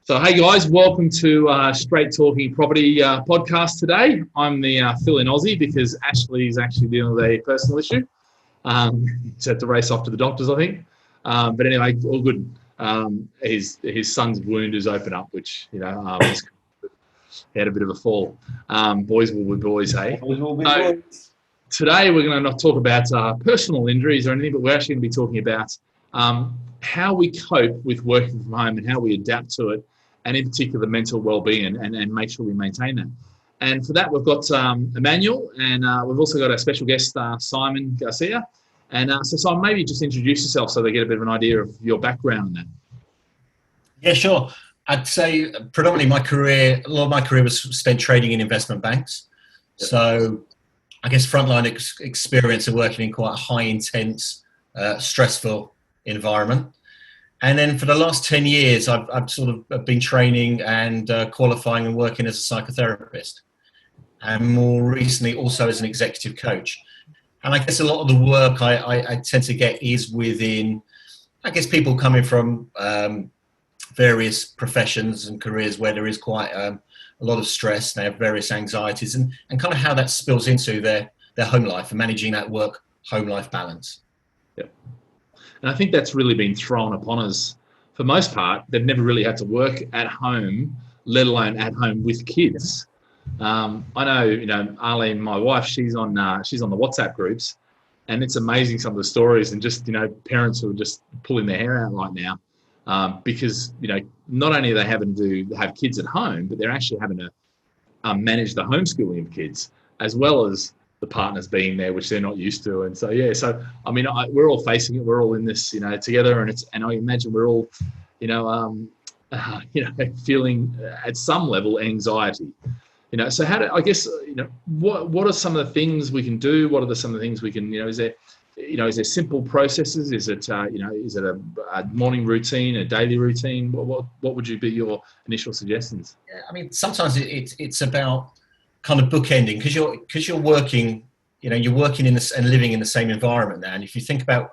So, hey guys, welcome to Straight Talking Property podcast today. I'm the fill-in Aussie because Ashley is actually dealing with a personal issue. So had to race off to the doctors, I think. But anyway, all good. His son's wound is open up, which he had a bit of a fall. Boys will be boys, hey. Boys will be boys. Today we're going to not talk about personal injuries or anything, but we're actually going to be talking about how we cope with working from home and how we adapt to it, and in particular the mental well-being and make sure we maintain that. And for that, we've got Emmanuel, and we've also got our special guest, Simon Garcia. And so Simon, maybe just introduce yourself so they get a bit of an idea of your background and that. Yeah, sure. I'd say predominantly a lot of my career was spent trading in investment banks. Yep. So I guess frontline experience of working in quite a high intense, stressful environment. And then for the last 10 years, I've sort of been training and qualifying and working as a psychotherapist. And more recently, also as an executive coach. And I guess a lot of the work I tend to get is within, I guess, people coming from various professions and careers where there is quite a lot of stress. They have various anxieties and kind of how that spills into their home life and managing that work-home life balance. Yep. And I think that's really been thrown upon us. For the most part, they've never really had to work at home, let alone at home with kids. I know, Arlene, my wife, she's on the WhatsApp groups, and it's amazing some of the stories and just, parents who are just pulling their hair out right now because, not only are they having to have kids at home, but they're actually having to manage the homeschooling of kids as well as the partners being there, which they're not used to. And so, we're all facing it. We're all in this, together. And I imagine we're all, feeling at some level anxiety. So what are some of the things we can do? What are some of the things we can, is there simple processes? Is it a morning routine, a daily routine? What would you be your initial suggestions? Yeah, I mean, sometimes it's about kind of bookending because you're working, you're working in this and living in the same environment now. And if you think about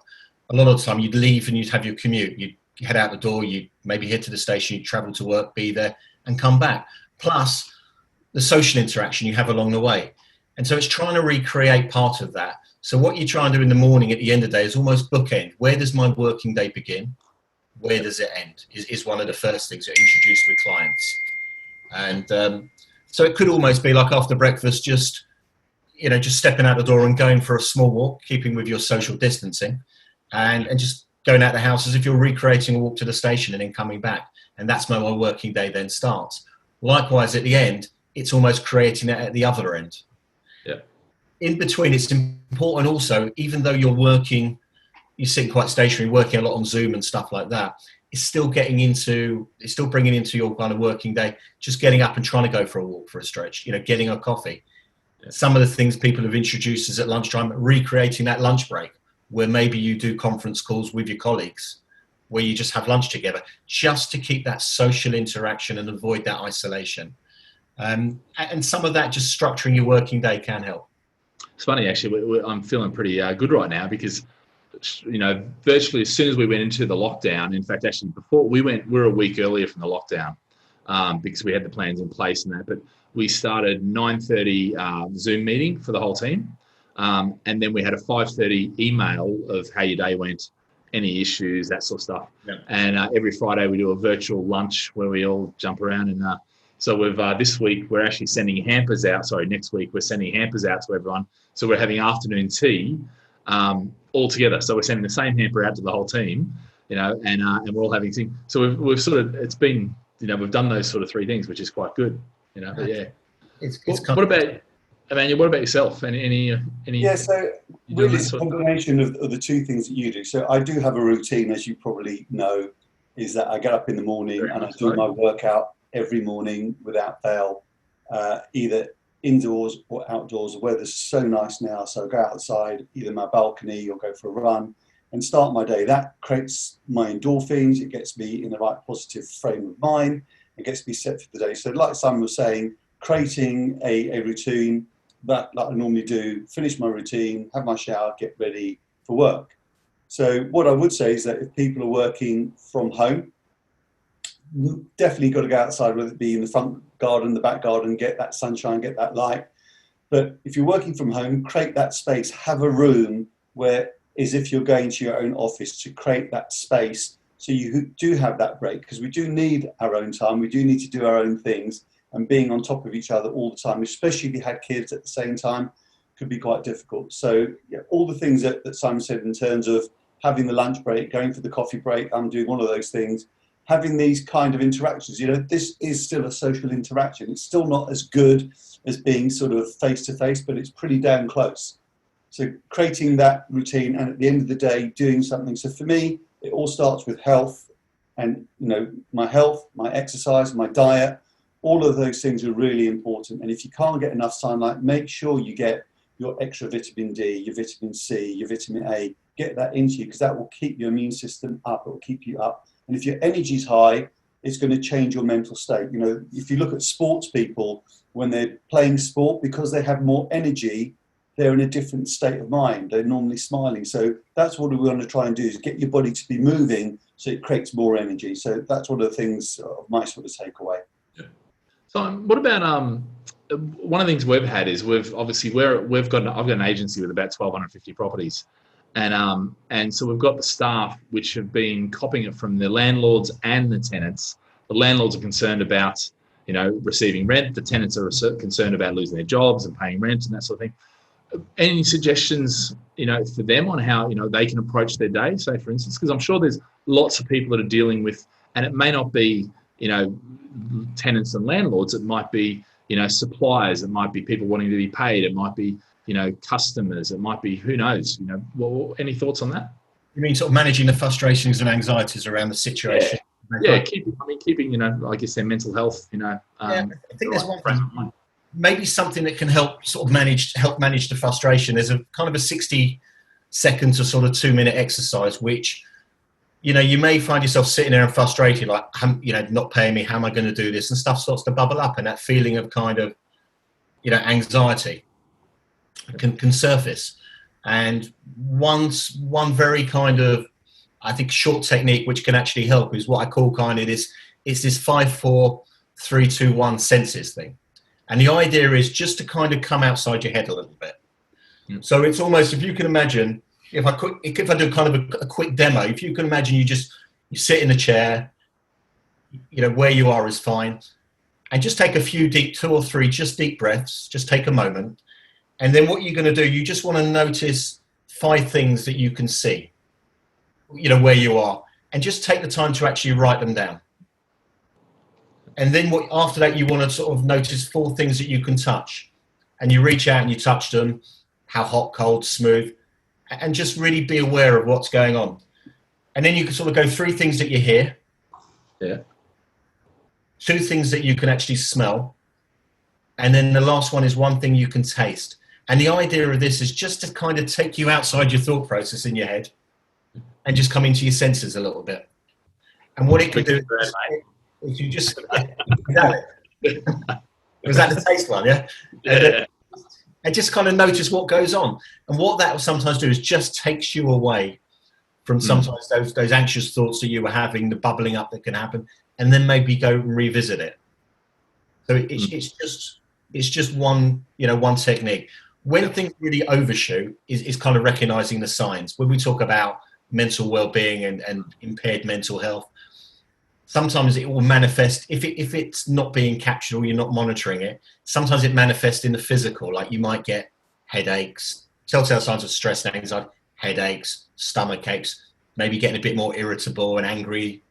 a lot of the time, you'd leave and you'd have your commute, you'd head out the door, you'd maybe head to the station, you'd travel to work, be there and come back. Plus the social interaction you have along the way. And so it's trying to recreate part of that. So what you try and do in the morning at the end of the day is almost bookend. Where does my working day begin? Where does it end? Is one of the first things that are introduced with clients. And so it could almost be like after breakfast, just stepping out the door and going for a small walk, keeping with your social distancing and just going out the house as if you're recreating a walk to the station and then coming back. And that's where my working day then starts. Likewise, at the end, it's almost creating it at the other end. Yeah. In between, it's important also, even though you're sitting quite stationary, working a lot on Zoom and stuff like that, it's still bringing into your kind of working day, just getting up and trying to go for a walk, for a stretch, getting a coffee. Yeah. Some of the things people have introduced is at lunchtime, recreating that lunch break, where maybe you do conference calls with your colleagues, where you just have lunch together, just to keep that social interaction and avoid that isolation. And some of that, just structuring your working day can help. It's funny, actually, I'm feeling pretty good right now because, virtually as soon as we went into the lockdown, in fact, actually before we were a week earlier from the lockdown because we had the plans in place and that, but we started 9:30 Zoom meeting for the whole team. And then we had a 5:30 email of how your day went, any issues, that sort of stuff. Yeah. And every Friday we do a virtual lunch where we all jump around and so we've this week we're actually sending hampers out. Sorry, next week we're sending hampers out to everyone. So we're having afternoon tea all together. So we're sending the same hamper out to the whole team, and we're all having tea. So we've sort of, it's been, we've done those sort of three things, which is quite good, But yeah, what about Emmanuel? What about yourself? Any? Yeah, so really it's a combination of the two things that you do. So I do have a routine, as you probably know, is that I get up in the morning and I do my workout every morning without fail, either indoors or outdoors. The weather's so nice now, so I go outside, either my balcony or go for a run and start my day. That creates my endorphins. It gets me in the right positive frame of mind. It gets me set for the day. So like Simon was saying, creating a routine that like I normally do, finish my routine, have my shower, get ready for work. So what I would say is that if people are working from home, definitely got to go outside, whether it be in the front garden, the back garden, get that sunshine, get that light. But if you're working from home, create that space, have a room where, as if you're going to your own office, to create that space so you do have that break, because we do need our own time, we do need to do our own things, and being on top of each other all the time, especially if you had kids at the same time, could be quite difficult. So yeah, all the things that Simon said in terms of having the lunch break, going for the coffee break, I'm doing one of those things, having these kind of interactions. You know, this is still a social interaction. It's still not as good as being sort of face to face, but it's pretty damn close. So creating that routine, and at the end of the day, doing something. So for me, it all starts with health, and you know, my health, my exercise, my diet, all of those things are really important. And if you can't get enough sunlight, make sure you get your extra vitamin D, your vitamin C, your vitamin A, get that into you, because that will keep your immune system up, it will keep you up. And if your energy's high, it's going to change your mental state. You know, if you look at sports people, when they're playing sport, because they have more energy, they're in a different state of mind. They're normally smiling. So that's what we want to try and do, is get your body to be moving so it creates more energy. So that's one of the things of my sort of takeaway. Yeah. So what about one of the things we've had is I've got an agency with about 1,250 properties. And so we've got the staff which have been copying it from the landlords and the tenants. The landlords are concerned about, you know, receiving rent. The tenants are concerned about losing their jobs and paying rent and that sort of thing. Any suggestions, you know, for them on how, you know, they can approach their day, say, for instance? Because I'm sure there's lots of people that are dealing with, and it may not be, you know, tenants and landlords. It might be, you know, suppliers. It might be people wanting to be paid. It might be, you know, customers. It might be, who knows, you know. Well, any thoughts on that? You mean sort of managing the frustrations and anxieties around the situation? Yeah, keeping, you know, I guess their mental health, you know. I think there's one thing, maybe something that can help sort of manage the frustration. There's a kind of a 60-second to sort of 2-minute exercise, which, you know, you may find yourself sitting there and frustrated, like, you know, not paying me, how am I going to do this? And stuff starts to bubble up, and that feeling of kind of, you know, anxiety can surface. And one very kind of, I think, short technique which can actually help is what I call kind of this 5, 4, 3, 2, 1 senses thing. And the idea is just to kind of come outside your head a little bit. So it's almost, if you can imagine, if I do kind of a quick demo, if you can imagine you sit in a chair, you know, where you are is fine, and just take a few 2 or 3 deep breaths, just take a moment. And then what you're going to do, you just want to notice 5 things that you can see, you know, where you are, and just take the time to actually write them down. And then after that, you want to sort of notice 4 things that you can touch, and you reach out and you touch them, how hot, cold, smooth, and just really be aware of what's going on. And then you can sort of go 3 things that you hear. Yeah. 2 things that you can actually smell. And then the last one is 1 thing you can taste. And the idea of this is just to kind of take you outside your thought process in your head and just come into your senses a little bit. And what it can do is you just... Was that the taste one, yeah? Yeah. And just kind of notice what goes on. And what that will sometimes do is just takes you away from sometimes those anxious thoughts that you were having, the bubbling up that can happen, and then maybe go and revisit it. So it's just one, you know, one technique. When things really overshoot is kind of recognizing the signs. When we talk about mental well-being and impaired mental health, sometimes it will manifest, if it's not being captured or you're not monitoring it, sometimes it manifests in the physical, like you might get headaches, telltale signs of stress and anxiety, headaches, stomach aches, maybe getting a bit more irritable and angry,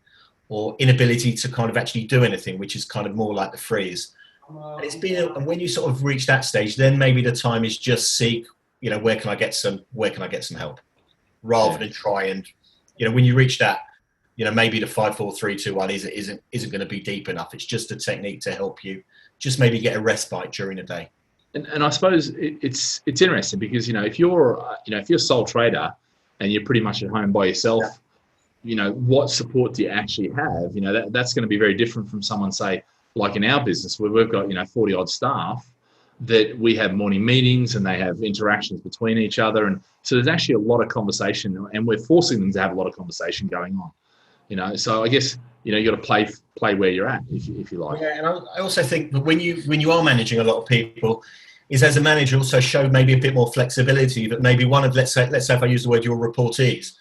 or inability to kind of actually do anything, which is kind of more like the freeze. And when you sort of reach that stage, then maybe the time is just seek, you know, where can I get some help, rather than try and, you know, when you reach that, you know, maybe the 5, 4, 3, 2, 1 isn't going to be deep enough. It's just a technique to help you just maybe get a respite during the day. And I suppose it's interesting because, you know, if you're a sole trader and you're pretty much at home by yourself, you know, what support do you actually have? You know, that's going to be very different from someone, say, like in our business where we've got, you know, 40 odd staff, that we have morning meetings and they have interactions between each other. And so there's actually a lot of conversation, and we're forcing them to have a lot of conversation going on. So I guess, you got to play where you're at, if you like. Yeah, and I also think that when you are managing a lot of people, is as a manager also show maybe a bit more flexibility, that maybe one of, let's say if I use the word your reportees,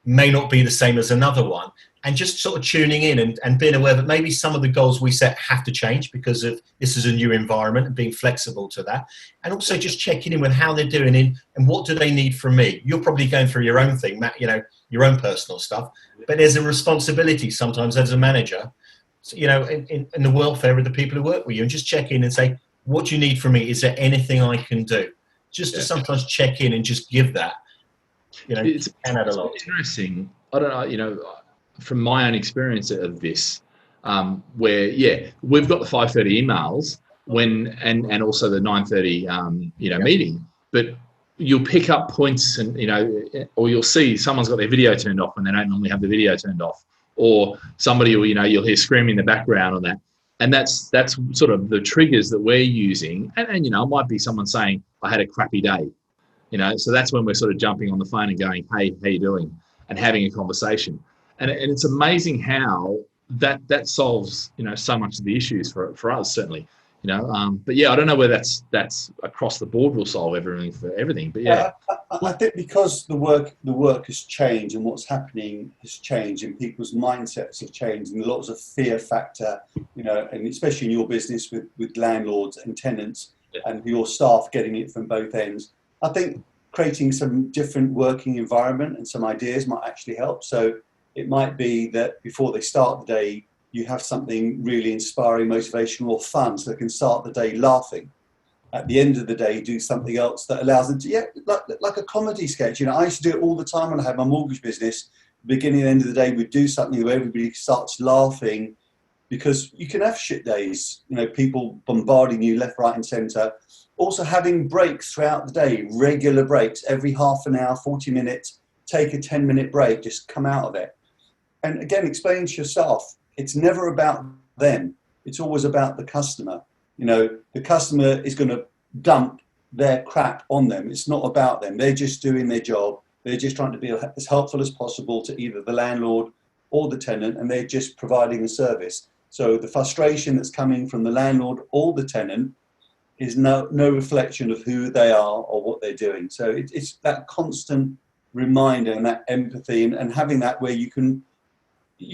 may not be the same as another one, and just sort of tuning in and being aware that maybe some of the goals we set have to change because of this is a new environment, and being flexible to that, and also just checking in with how they're doing and what do they need from me. You're probably going through your own thing, Matt, your own personal stuff, but there's a responsibility sometimes as a manager, in the welfare of the people who work with you, and just check in and say, what do you need from me? Is there anything I can do? Just to sometimes check in and just give that. It's interesting. I don't know, from my own experience of this, where we've got the 5:30 emails and also the 9:30 meeting, but you'll pick up points and or you'll see someone's got their video turned off when they don't normally have the video turned off, or somebody will you'll hear screaming in the background on that, and that's sort of the triggers that we're using, and it might be someone saying, I had a crappy day. So that's when we're sort of jumping on the phone and going, hey, how you doing? And having a conversation. And it's amazing how that solves, so much of the issues for us, certainly. But I don't know whether that's across the board will solve everything for everything. But I think because the work has changed and what's happening has changed and people's mindsets have changed and lots of fear factor, and especially in your business with landlords and tenants and your staff getting it from both ends. I think creating some different working environment and some ideas might actually help. So it might be that before they start the day, you have something really inspiring, motivational or fun, so they can start the day laughing. At the end of the day, do something else that allows them to, like a comedy sketch. I used to do it all the time when I had my mortgage business. Beginning and end of the day, we'd do something where everybody starts laughing, because you can have shit days, people bombarding you left, right and centre. Also having breaks throughout the day, regular breaks, every half an hour, 40 minutes, take a 10-minute break, just come out of it. And again, explain to yourself, it's never about them. It's always about the customer. The customer is going to dump their crap on them. It's not about them. They're just doing their job. They're just trying to be as helpful as possible to either the landlord or the tenant, and they're just providing a service. So the frustration that's coming from the landlord or the tenant is no reflection of who they are or what they're doing. So it's that constant reminder and that empathy and having that where you've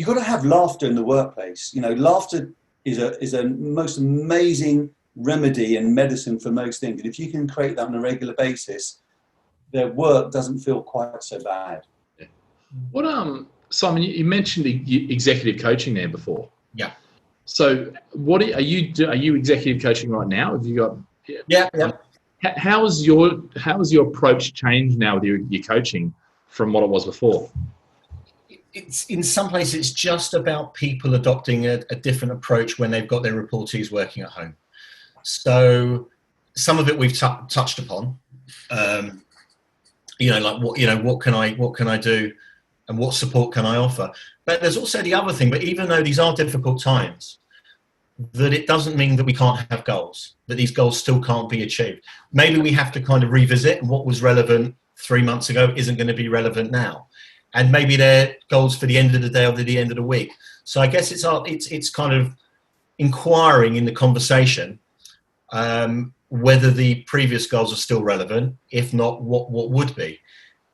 got to have laughter in the workplace. Laughter is a most amazing remedy and medicine for most things. And if you can create that on a regular basis, their work doesn't feel quite so bad. Yeah. What Simon, you mentioned executive coaching there before. Yeah. So what are you executive coaching right now? Have you got? Yeah. How has your approach changed now with your coaching from what it was before? It's in some places it's just about people adopting a different approach when they've got their reportees working at home. So some of it we've touched upon. Like what can I do, and what support can I offer? But there's also the other thing, but even though these are difficult times, that it doesn't mean that we can't have goals, that these goals still can't be achieved. Maybe we have to kind of revisit, and what was relevant 3 months ago isn't going to be relevant now. And maybe they're goals for the end of the day or the end of the week. So I guess it's kind of inquiring in the conversation whether the previous goals are still relevant. If not, what would be?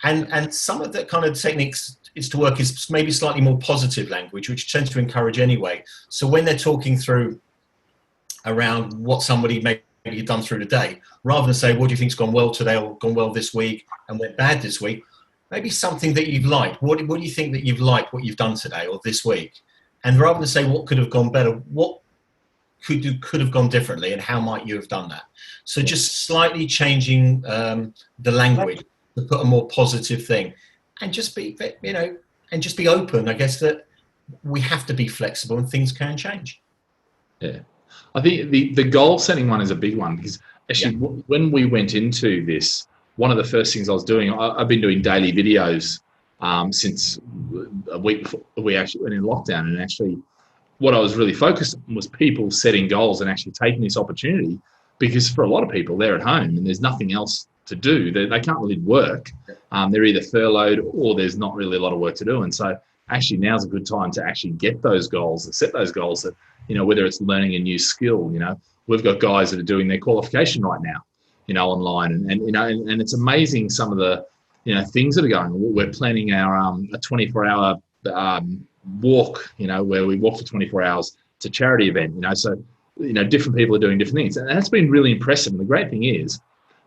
And some of the kind of techniques is to work is maybe slightly more positive language, which tends to encourage anyway. So when they're talking through around what somebody maybe done through the day, rather than say, what do you think's gone well today or gone well this week and went bad this week, maybe something that you've liked. What do you think that you've liked what you've done today or this week? And rather than say what could have gone better, what could have gone differently, and how might you have done that? So just slightly changing the language to put a more positive thing, and just be open. I guess that we have to be flexible and things can change. Yeah, I think the goal setting one is a big one, because actually when we went into this, one of the first things I was doing, I've been doing daily videos since a week before we actually went in lockdown. And actually what I was really focused on was people setting goals and actually taking this opportunity, because for a lot of people, they're at home and there's nothing else to do. They can't really work. They're either furloughed or there's not really a lot of work to do. And so actually now's a good time to actually get those goals and set those goals that, whether it's learning a new skill, we've got guys that are doing their qualification right now, online. And it's amazing some of the, things that are going on. We're planning our a 24-hour walk, where we walk for 24 hours. It's a charity event, so, different people are doing different things. And that's been really impressive. And the great thing is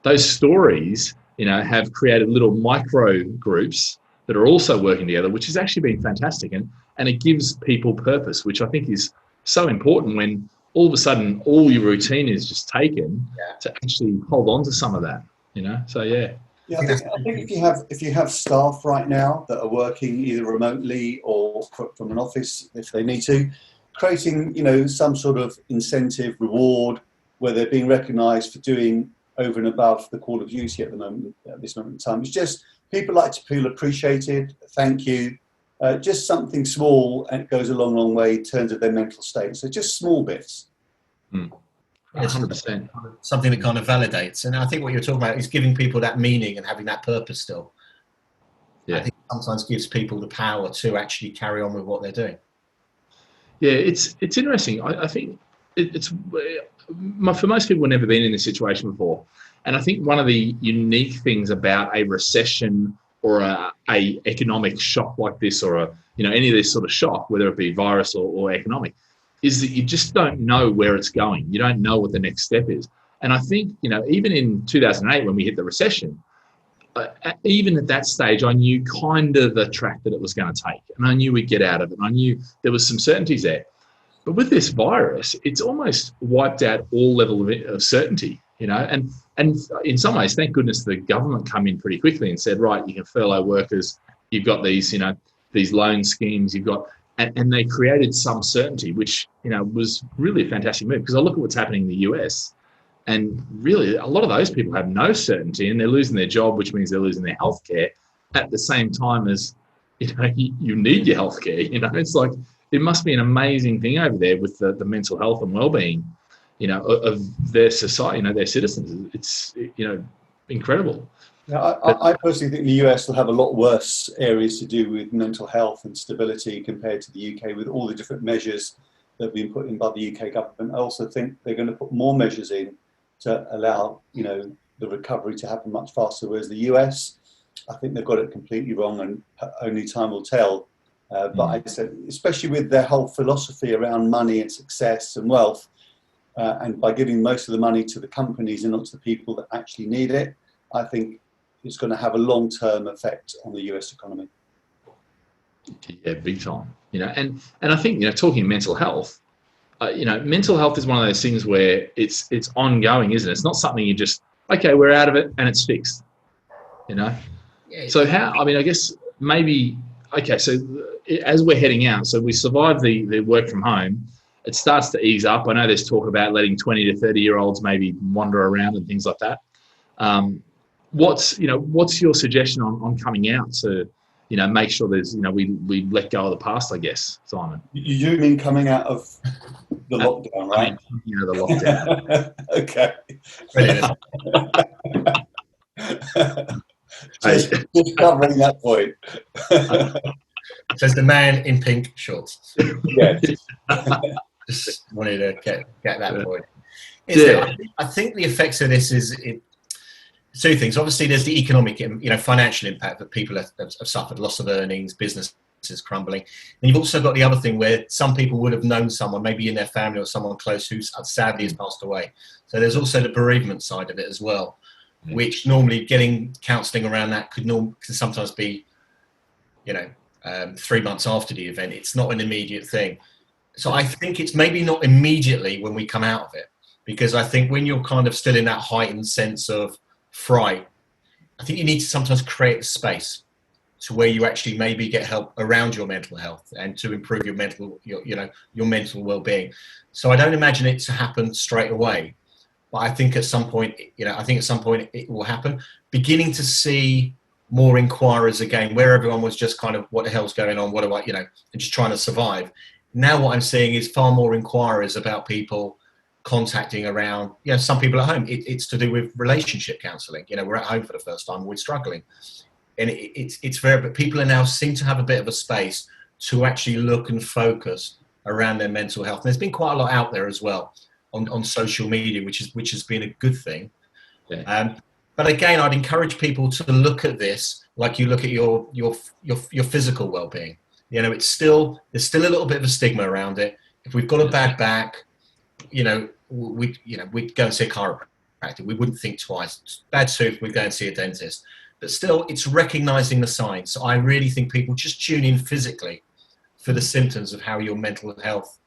those stories, have created little micro groups that are also working together, which has actually been fantastic. And it gives people purpose, which I think is so important when all of a sudden all your routine is just taken to actually hold on to some of that, so yeah. Yeah, I think if you have staff right now that are working either remotely or from an office if they need to, creating some sort of incentive reward where they're being recognised for doing over and above the call of duty at this moment in time. It's just people like to feel appreciated. Thank you. Just something small, and it goes a long, long way in terms of their mental state. So just small bits. 100%. Something that kind of validates. And I think what you're talking about is giving people that meaning and having that purpose still. Yeah. I think sometimes gives people the power to actually carry on with what they're doing. Yeah, it's interesting. I think it's for most people who've never been in this situation before. And I think one of the unique things about a recession or a economic shock like this, or any of this sort of shock, whether it be virus or economic, is that you just don't know where it's going. You don't know what the next step is. And I think, even in 2008 when we hit the recession, even at that stage, I knew kind of the track that it was going to take, and I knew we'd get out of it. And I knew there was some certainties there. But with this virus, it's almost wiped out all level of certainty, and in some ways, thank goodness the government come in pretty quickly and said, right, you can furlough workers. You've got these, these loan schemes. You've got, and they created some certainty, which, was really a fantastic move. Because I look at what's happening in the US, and really a lot of those people have no certainty, and they're losing their job, which means they're losing their healthcare at the same time as, you need your healthcare. It's like, it must be an amazing thing over there with the mental health and well-being, of their society, their citizens. It's, incredible. Now, I personally think the US will have a lot worse areas to do with mental health and stability compared to the UK, with all the different measures that have been put in by the UK government. I also think they're going to put more measures in to allow, the recovery to happen much faster, whereas the US, I think they've got it completely wrong, and only time will tell. But I said, especially with their whole philosophy around money and success and wealth, and by giving most of the money to the companies and not to the people that actually need it, I think it's going to have a long-term effect on the US economy. Yeah, big time. And I think, talking mental health, mental health is one of those things where it's ongoing, isn't it? It's not something you just, okay, we're out of it and it's fixed, Yeah. So I guess maybe, okay, so as we're heading out, so we survive the work from home, it starts to ease up. I know there's talk about letting 20 to 30-year-olds maybe wander around and things like that. What's your suggestion on coming out to, make sure there's, we let go of the past, I guess, Simon? You mean coming out of the lockdown, right? The lockdown. Okay. just covering that point. Says the man in pink shorts. Yeah. Just wanted to get that point. Yeah. I think the effects of this is two things. Obviously, there's the economic, financial impact that people have suffered, loss of earnings, businesses crumbling. And you've also got the other thing where some people would have known someone, maybe in their family or someone close, who sadly has passed away. So there's also the bereavement side of it as well, which normally getting counselling around that can sometimes be, 3 months after the event. It's not an immediate thing. So I think it's maybe not immediately when we come out of it, because I think when you're kind of still in that heightened sense of fright, I think you need to sometimes create a space to where you actually maybe get help around your mental health and to improve your mental well-being. So I don't imagine it to happen straight away, but I think at some point, it will happen. Beginning to see more inquiries again, where everyone was just kind of, what the hell's going on? What do I, and just trying to survive. Now what I'm seeing is far more inquiries about people contacting around, some people at home. It's to do with relationship counselling. We're at home for the first time, we're struggling. And it's very, but people are now seem to have a bit of a space to actually look and focus around their mental health. And there's been quite a lot out there as well on social media, which has been a good thing. Yeah. But again, I'd encourage people to look at this like you look at your physical well-being. You know, there's still a little bit of a stigma around it. If we've got a bad back, we'd go and see a chiropractor. We wouldn't think twice. Bad tooth, we'd go and see a dentist. But still, it's recognizing the signs. So I really think people just tune in physically for the symptoms of how your mental health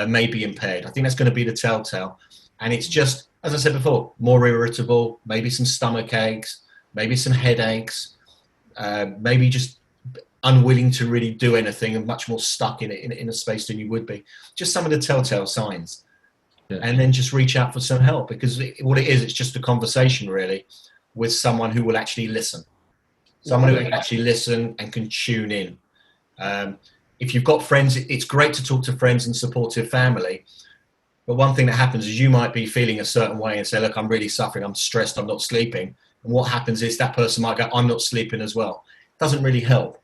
may be impaired. I think that's going to be the telltale. And it's just, as I said before, more irritable, maybe some stomach aches, maybe some headaches, maybe just unwilling to really do anything and much more stuck in a space than you would be. Just some of the telltale signs. Yeah. And then just reach out for some help, because what it is, it's just a conversation really with someone who will actually listen. Someone who can actually listen and can tune in. If you've got friends, it's great to talk to friends and supportive family. But one thing that happens is you might be feeling a certain way and say, look, I'm really suffering, I'm stressed, I'm not sleeping. And what happens is that person might go, I'm not sleeping as well. It doesn't really help.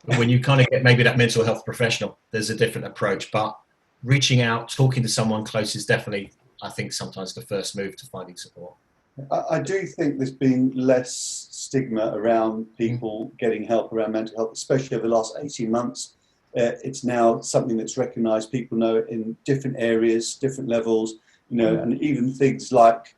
But when you kind of get maybe that mental health professional, there's a different approach. But reaching out, talking to someone close is definitely, I think, sometimes the first move to finding support. I do think there's been less stigma around people getting help around mental health, especially over the last 18 months. It's now something that's recognised. People know it in different areas, different levels, and even things like,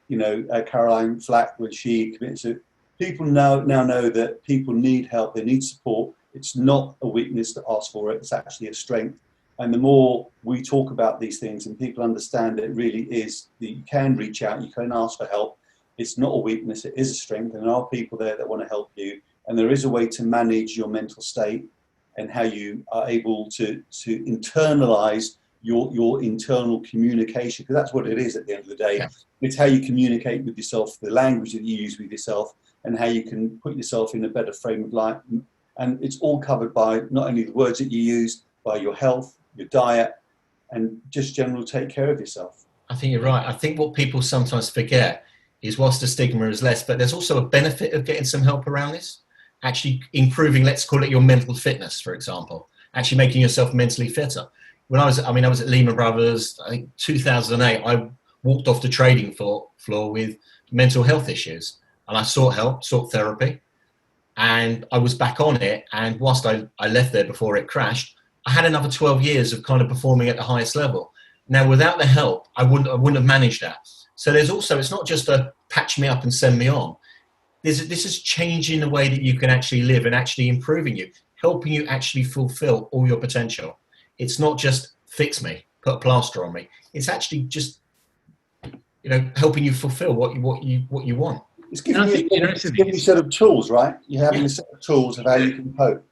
Caroline Flack, when she committed to, people now know that people need help, they need support. It's not a weakness to ask for it, it's actually a strength. And the more we talk about these things and people understand that it really is, that you can reach out, you can ask for help. It's not a weakness, it is a strength, and there are people there that want to help you. And there is a way to manage your mental state and how you are able to internalize your internal communication, because that's what it is at the end of the day. Yeah. It's how you communicate with yourself, the language that you use with yourself, and how you can put yourself in a better frame of life. And it's all covered by not only the words that you use, by your health, your diet, and just general take care of yourself. I think you're right. I think what people sometimes forget is, whilst the stigma is less, but there's also a benefit of getting some help around this. Actually improving, let's call it your mental fitness, for example, actually making yourself mentally fitter. When I was at Lehman Brothers, I think 2008, I walked off the trading floor with mental health issues, and I sought help, sought therapy, and I was back on it. And whilst I left there before it crashed, I had another 12 years of kind of performing at the highest level. Now, without the help, I wouldn't have managed that. So there's also, it's not just a patch me up and send me on. This is changing the way that you can actually live and actually improving you, helping you actually fulfill all your potential. It's not just fix me, put a plaster on me. It's actually just, helping you fulfill what you want. It's giving you a set of tools, right? You're having a set of tools of how you can cope.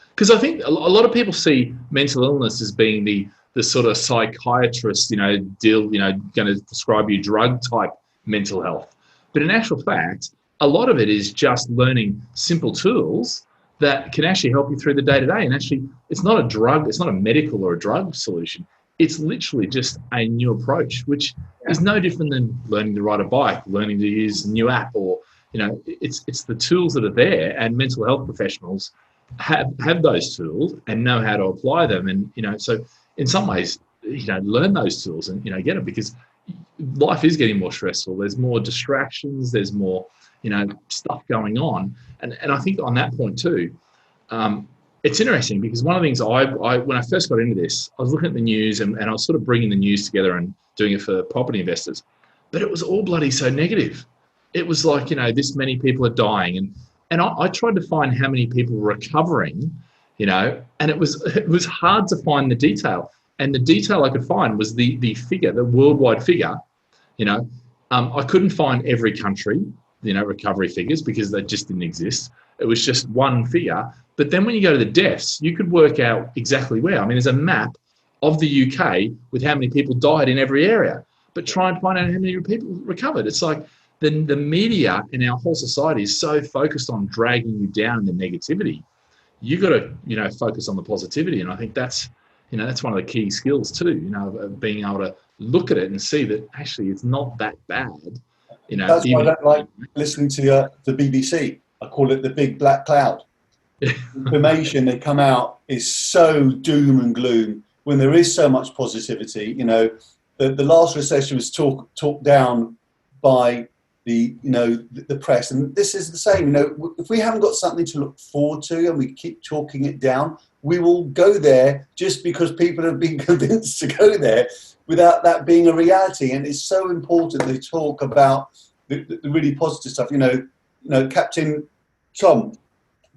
Because I think a lot of people see mental illness as being the sort of psychiatrist, going to prescribe you drug type mental health. But in actual fact, a lot of it is just learning simple tools that can actually help you through the day-to-day. And actually, it's not a drug, it's not a medical or a drug solution. It's literally just a new approach, which is no different than learning to ride a bike, learning to use a new app, or, it's the tools that are there, and mental health professionals have those tools and know how to apply them. And, so in some ways, learn those tools and, get them, because life is getting more stressful. There's more distractions, there's more, stuff going on. And I think on that point too, it's interesting, because one of the things when I first got into this, I was looking at the news and I was sort of bringing the news together and doing it for property investors, but it was all bloody so negative. It was like, this many people are dying. And I tried to find how many people were recovering, and it was hard to find the detail. And the detail I could find was the figure, the worldwide figure. I couldn't find every country, recovery figures, because they just didn't exist. It was just one figure. But then when you go to the deaths, you could work out exactly where. I mean, there's a map of the UK with how many people died in every area, but try and find out how many people recovered. It's like the media in our whole society is so focused on dragging you down in the negativity. You got to, focus on the positivity. And I think that's one of the key skills too, of being able to look at it and see that actually it's not that bad. That's why I don't like listening to the BBC. I call it the big black cloud. information that come out is so doom and gloom when there is so much positivity. You know, the last recession was talked down by the press, and this is the same. You know, if we haven't got something to look forward to and we keep talking it down, we will go there just because people have been convinced to go there without that being a reality. And it's so important they talk about the really positive stuff. You know, Captain Tom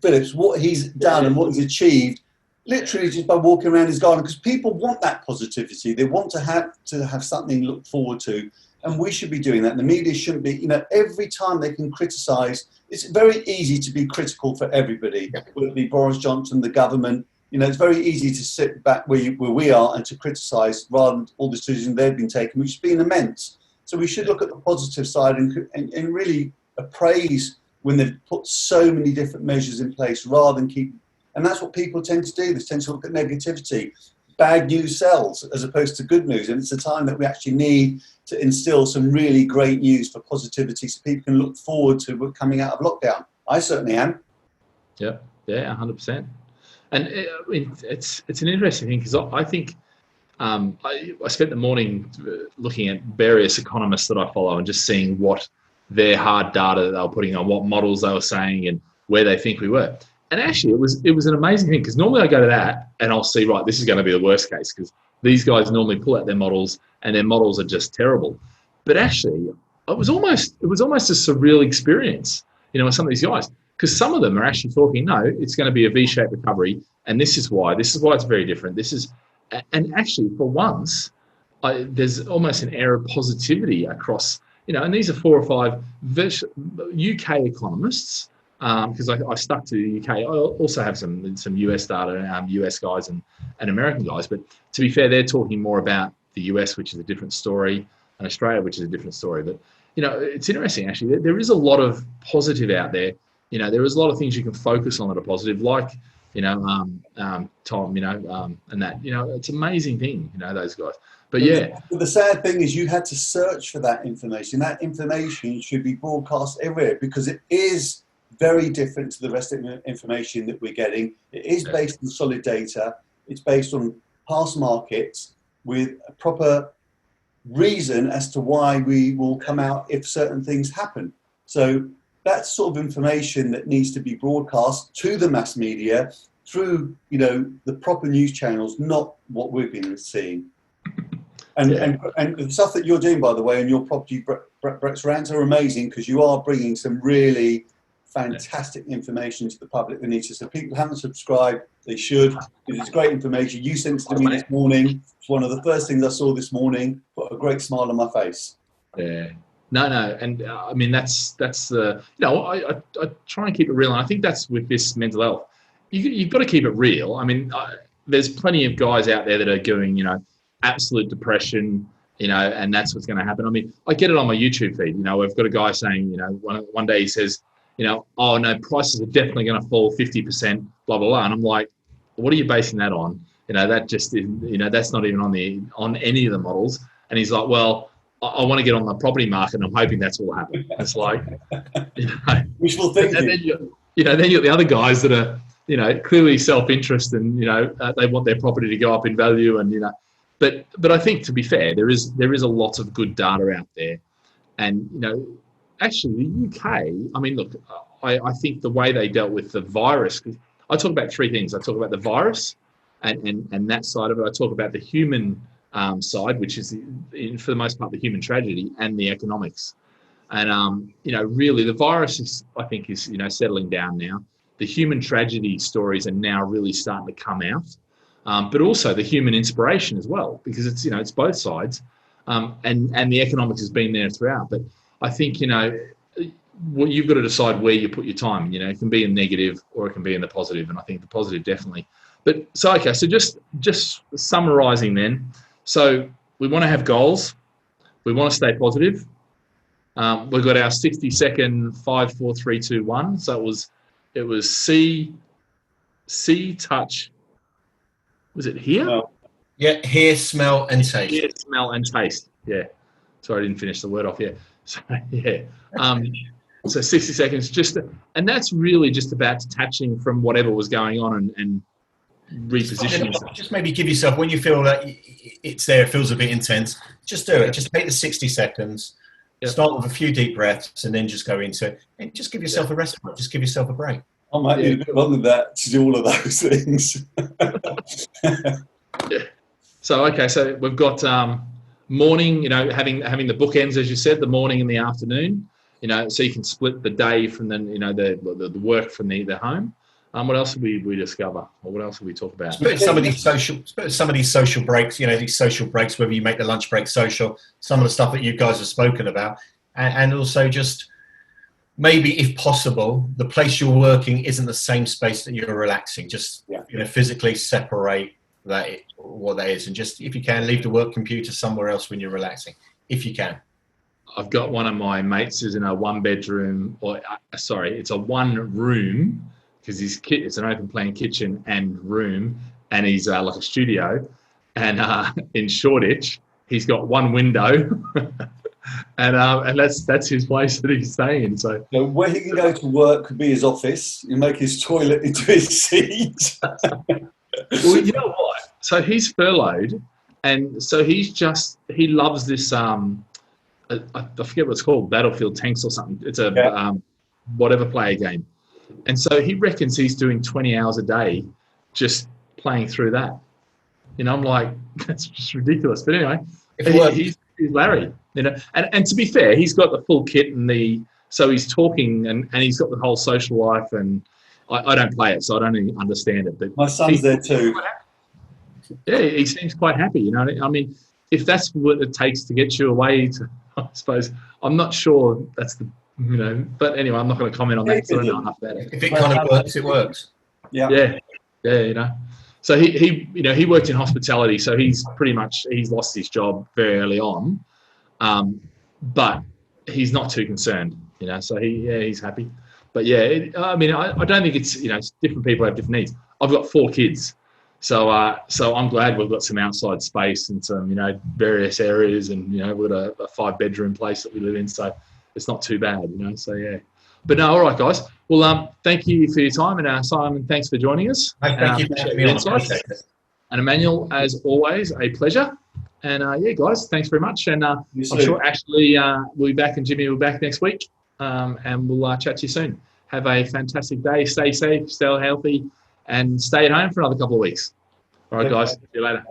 Phillips, what he's done and what he's achieved, literally just by walking around his garden, because people want that positivity. They want to have something to look forward to. And we should be doing that. And the media shouldn't be, you know, every time they can criticise, it's very easy to be critical for everybody, whether it be Boris Johnson, the government. You know, it's very easy to sit back where we are and to criticise rather than all the decisions they've been taking, which has been immense. So we should look at the positive side and really appraise when they've put so many different measures in place rather than keep. And that's what people tend to do. They tend to look at negativity. Bad news sells as opposed to good news. And it's a time that we actually need to instill some really great news for positivity so people can look forward to coming out of lockdown. I certainly am. Yeah, 100%. And it's an interesting thing because I think I spent the morning looking at various economists that I follow and just seeing what their hard data that they were putting on, what models they were saying and where they think we were. And actually, it was an amazing thing because normally I go to that and I'll see, right, this is going to be the worst case because these guys normally pull out their models and their models are just terrible. But actually, it was almost a surreal experience, you know, with some of these guys, because some of them are actually talking, no, it's going to be a V-shaped recovery, and this is why it's very different. And actually, for once, there's almost an air of positivity across, you know, and these are 4 or 5 UK economists. Because I stuck to the UK. I also have some US data, US guys and American guys. But to be fair, they're talking more about the US, which is a different story, and Australia, which is a different story. But, you know, it's interesting, actually. There is a lot of positive out there. You know, there is a lot of things you can focus on that are positive, like, you know, Tom, you know, and that. You know, it's an amazing thing, you know, those guys. But, yeah. The sad thing is you had to search for that information. That information should be broadcast everywhere because it is very different to the rest of the information that we're getting. It is based on solid data. It's based on past markets with a proper reason as to why we will come out if certain things happen. So that's sort of information that needs to be broadcast to the mass media through, you know, the proper news channels, not what we've been seeing. And the stuff that you're doing, by the way, and your property Brett's rants are amazing because you are bringing some really fantastic information to the public that needs to. So people haven't subscribed, they should. It's great information. You sent it to me this morning. It's one of the first things I saw this morning. Put a great smile on my face. Yeah. No, and I mean that's the you know I try and keep it real, and I think that's with this mental health. You've got to keep it real. I mean, there's plenty of guys out there that are doing, you know, absolute depression, you know, and that's what's going to happen. I mean, I get it on my YouTube feed. You know, I've got a guy saying, you know, one day he says, you know, oh no, prices are definitely going to fall 50%, blah blah blah, and I'm like, what are you basing that on? You know, that just isn't, you know, that's not even on any of the models. And he's like, well, I want to get on the property market, and I'm hoping that's what will happen. It's like, you know, wishful thinking. And then you know, then you got the other guys that are, you know, clearly self-interest, and you know, they want their property to go up in value, and you know, but I think to be fair, there is a lot of good data out there, and you know. Actually, the UK, I mean, look, I think the way they dealt with the virus, I talk about 3 things. I talk about the virus and that side of it. I talk about the human side, which is, for the most part, the human tragedy and the economics. And, you know, really the virus, I think, is, you know, settling down now. The human tragedy stories are now really starting to come out, but also the human inspiration as well, because it's, you know, it's both sides. And the economics has been there throughout. But I think, you know, you've got to decide where you put your time. You know, it can be in negative or it can be in the positive, and I think the positive definitely. But so okay, so just summarising then. So we want to have goals. We want to stay positive. We've got our 60-second 5, 4, 3, 2, 1. So it was see, touch. Was it hear? No. Yeah, hear, smell, and taste. Hear, smell, and taste. Yeah. Sorry, I didn't finish the word off here. So, yeah. So 60 seconds, and that's really just about detaching from whatever was going on and repositioning yourself. Just maybe give yourself, when you feel that it's there, it feels a bit intense, just do it. Just take the 60 seconds, start with a few deep breaths, and then just go into it. And just give yourself a rest. Just give yourself a break. I might need a bit longer than that to do all of those things. So, okay, so we've got morning, having the bookends, as you said, the morning and the afternoon, so you can split the day from the work from the home. What else did we discover? Or what else did we talk about? Some of these social breaks, these social breaks, whether you make the lunch break social, some of the stuff that you guys have spoken about, and also just maybe, if possible, the place you're working isn't the same space that you're relaxing. Just physically separate what that is, and just, if you can, leave the work computer somewhere else when you're relaxing, if you can. I've got one of my mates who's in a one-bedroom, it's a one-room, because it's an open plan kitchen and room, and he's like a studio, and in Shoreditch he's got one window, and that's his place that he's staying in. So where he can go to work could be his office. You make his toilet into his seat. Well, you know what? So he's furloughed, and so he loves this. I forget what it's called, Battlefield Tanks or something. It's a whatever player game. And so he reckons he's doing 20 hours a day just playing through that. I'm like, that's just ridiculous. But anyway, he's Larry. And to be fair, he's got the full kit so he's talking and he's got the whole social life. And I don't play it, so I don't even understand it. But my son's there too. Yeah, he seems quite happy. I mean, if that's what it takes to get you away, I suppose, I'm not sure that's the. But anyway, I'm not going to comment on that because I don't know enough about it. If it kind of works, it works. Yeah. So he worked in hospitality, so he's lost his job very early on, but he's not too concerned. So he's happy. But I don't think it's different people have different needs. I've got 4 kids, so I'm glad we've got some outside space and some various areas, and we've got a 5-bedroom place that we live in, so it's not too bad, so but no, all right, guys, well, thank you for your time, and Simon, thanks for joining us. Thank you for having me on. And Emmanuel, as always, a pleasure. And guys, thanks very much, and I'm sure Ashley will be back and Jimmy will be back next week, and we'll chat to you soon. Have a fantastic day, stay safe, stay healthy, and stay at home for another couple of weeks. All right, guys, see you later.